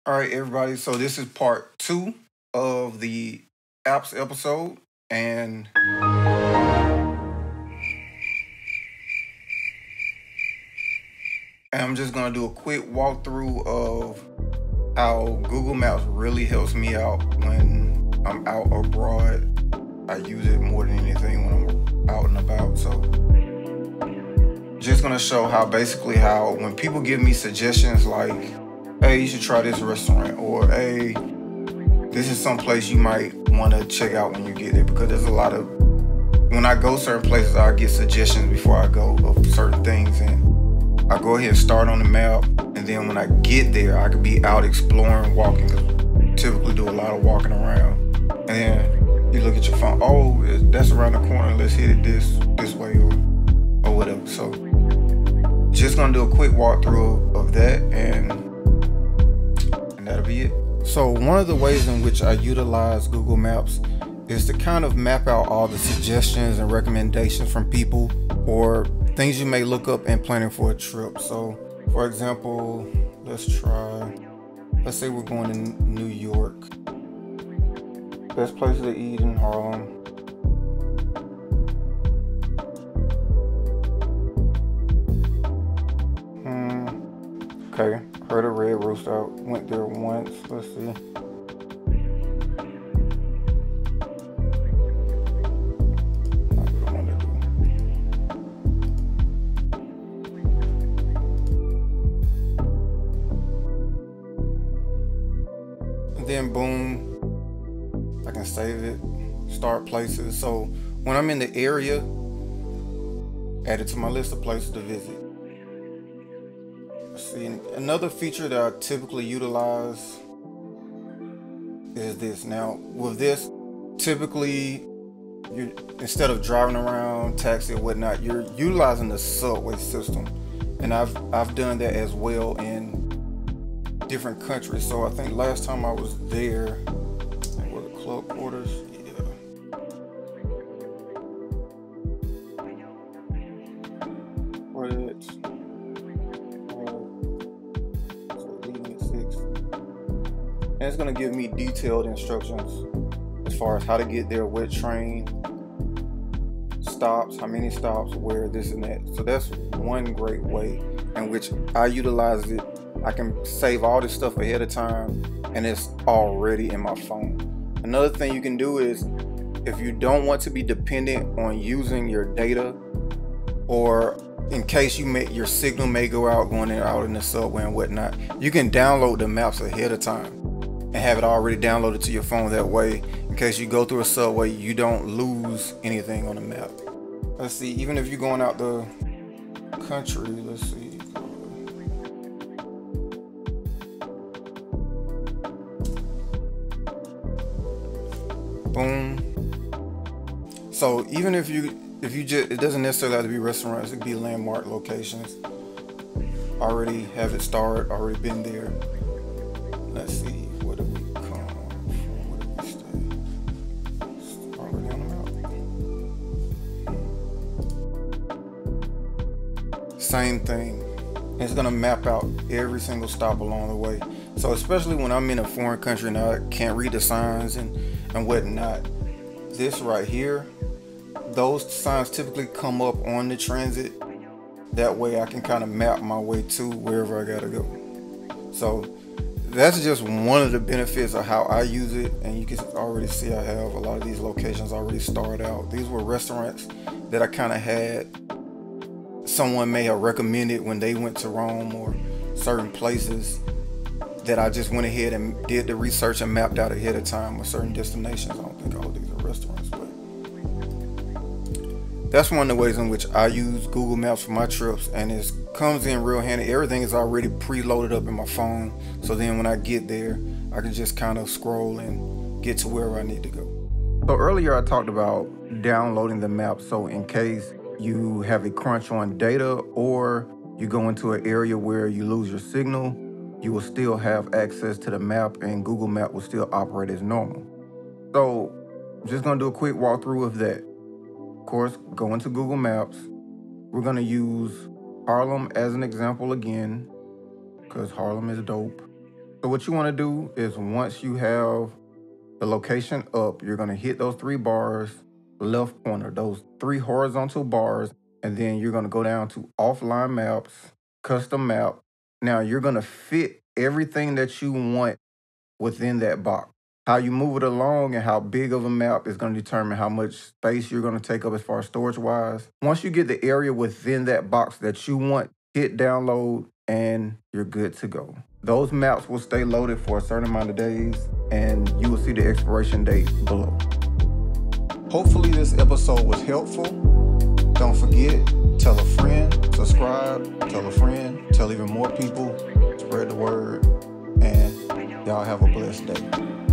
All right, everybody. So this is part 2 of the apps episode, and I'm just gonna do a quick walkthrough of how Google Maps really helps me out when I'm out abroad. I use it more than anything when I'm out and about. So just gonna show how when people give me suggestions like, hey, you should try this restaurant, or hey, this is some place you might want to check out when you get there, because there's a lot of, when I go certain places, I get suggestions before I go of certain things, and I go ahead and start on the map, and then when I get there, I could be out exploring, walking, because I typically do a lot of walking around, and then you look at your phone, oh, that's around the corner, let's hit it this way, or whatever. So just gonna do a quick walkthrough of that, and that'll be it. So one of the ways in which I utilize Google Maps is to kind of map out all the suggestions and recommendations from people, or things you may look up in planning for a trip. So for example, let's say we're going to New York. Best place to eat in Harlem. Okay, heard of Red Rooster. I went there once. Let's see. And then boom, I can save it, start places. So when I'm in the area, add it to my list of places to visit. See, another feature that I typically utilize is this. Now, with this, typically, instead of driving around, taxi or whatnot, you're utilizing the subway system, and I've done that as well in different countries. So I think last time I was there, were the club quarters. And it's going to give me detailed instructions as far as how to get there, what train, stops, how many stops, where, this and that. So that's one great way in which I utilize it. I can save all this stuff ahead of time, and it's already in my phone. Another thing you can do is, if you don't want to be dependent on using your data, or in case your signal may go out going out in the subway and whatnot, you can download the maps ahead of time and have it already downloaded to your phone. That way, in case you go through a subway, you don't lose anything on the map. Let's see, even if you're going out the country, let's see. Boom. So even if you just, it doesn't necessarily have to be restaurants, it could be landmark locations. Already have it started, already been there. Let's see. Same thing. It's gonna map out every single stop along the way. So especially when I'm in a foreign country and I can't read the signs and whatnot, this right here, those signs typically come up on the transit. That way I can kind of map my way to wherever I gotta go. So that's just one of the benefits of how I use it, and you can already see I have a lot of these locations already started out. These were restaurants that I kind of had, someone may have recommended when they went to Rome, or certain places that I just went ahead and did the research and mapped out ahead of time with certain destinations. I don't think all of these are restaurants, but that's one of the ways in which I use Google Maps for my trips, and it comes in real handy. Everything is already preloaded up in my phone, so then when I get there, I can just kind of scroll and get to wherever I need to go. So earlier I talked about downloading the map, so in case you have a crunch on data, or you go into an area where you lose your signal, you will still have access to the map, and Google Map will still operate as normal. So I'm just gonna do a quick walkthrough of that. Of course, go into Google Maps. We're gonna use Harlem as an example again, because Harlem is dope. So what you want to do is once you have the location up, you're going to hit those 3 bars, left corner, those 3 horizontal bars, and then you're going to go down to offline maps, custom map. Now you're going to fit everything that you want within that box. How you move it along and how big of a map is going to determine how much space you're going to take up as far as storage wise. Once you get the area within that box that you want, hit download and you're good to go. Those maps will stay loaded for a certain amount of days and you will see the expiration date below. Hopefully this episode was helpful. Don't forget, tell a friend, subscribe, tell a friend, tell even more people, spread the word, and y'all have a blessed day.